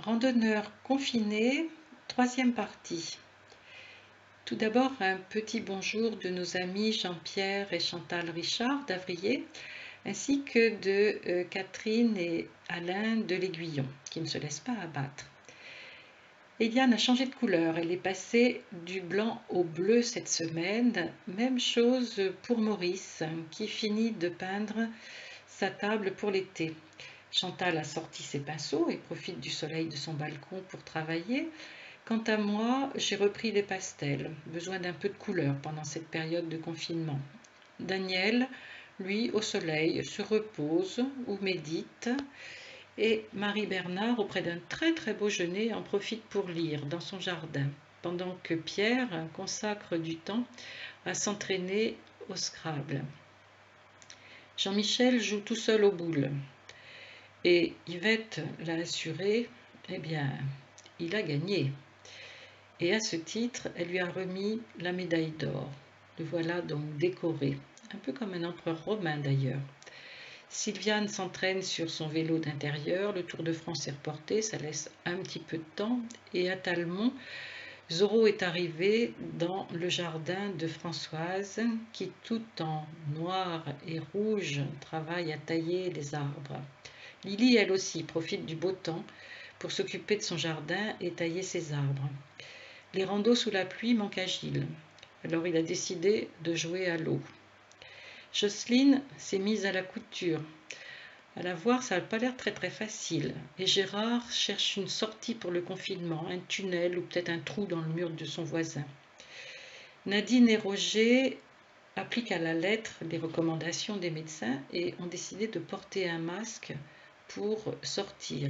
Randonneurs confinés, troisième partie. Tout d'abord, un petit bonjour de nos amis Jean-Pierre et Chantal Richard d'Avrier, ainsi que de Catherine et Alain de l'Aiguillon, qui ne se laissent pas abattre. Eliane a changé de couleur, elle est passée du blanc au bleu cette semaine. Même chose pour Maurice, qui finit de peindre sa table pour l'été. Chantal a sorti ses pinceaux et profite du soleil de son balcon pour travailler. Quant à moi, j'ai repris les pastels, besoin d'un peu de couleur pendant cette période de confinement. Daniel, lui, au soleil, se repose ou médite. Et Marie-Bernard, auprès d'un très très beau genêt, en profite pour lire dans son jardin, pendant que Pierre consacre du temps à s'entraîner au Scrabble. Jean-Michel joue tout seul aux boules. Et Yvette l'a assuré, eh bien, il a gagné. Et à ce titre, elle lui a remis la médaille d'or. Le voilà donc décoré, un peu comme un empereur romain d'ailleurs. Sylviane s'entraîne sur son vélo d'intérieur, le Tour de France est reporté, ça laisse un petit peu de temps. Et à Talmont, Zorro est arrivé dans le jardin de Françoise, qui tout en noir et rouge travaille à tailler les arbres. Lily, elle aussi, profite du beau temps pour s'occuper de son jardin et tailler ses arbres. Les randos sous la pluie manquent à Gilles, alors il a décidé de jouer à l'eau. Jocelyne s'est mise à la couture. À la voir, ça n'a pas l'air très très facile. Et Gérard cherche une sortie pour le confinement, un tunnel ou peut-être un trou dans le mur de son voisin. Nadine et Roger appliquent à la lettre les recommandations des médecins et ont décidé de porter un masque pour sortir.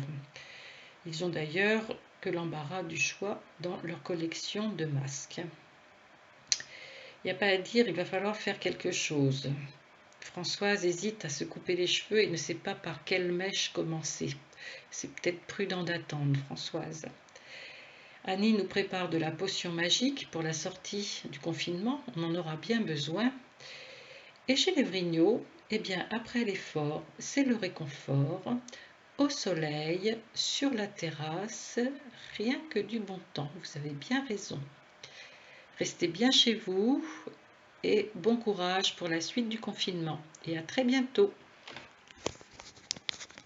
Ils ont d'ailleurs que l'embarras du choix dans leur collection de masques. Il n'y a pas à dire, il va falloir faire quelque chose. Françoise hésite à se couper les cheveux et ne sait pas par quelle mèche commencer. C'est peut-être prudent d'attendre, Françoise. Annie nous prépare de la potion magique pour la sortie du confinement, on en aura bien besoin. Et chez les Vrignot, eh bien, après l'effort, c'est le réconfort. Au soleil, sur la terrasse, rien que du bon temps, vous avez bien raison. Restez bien chez vous et bon courage pour la suite du confinement et à très bientôt.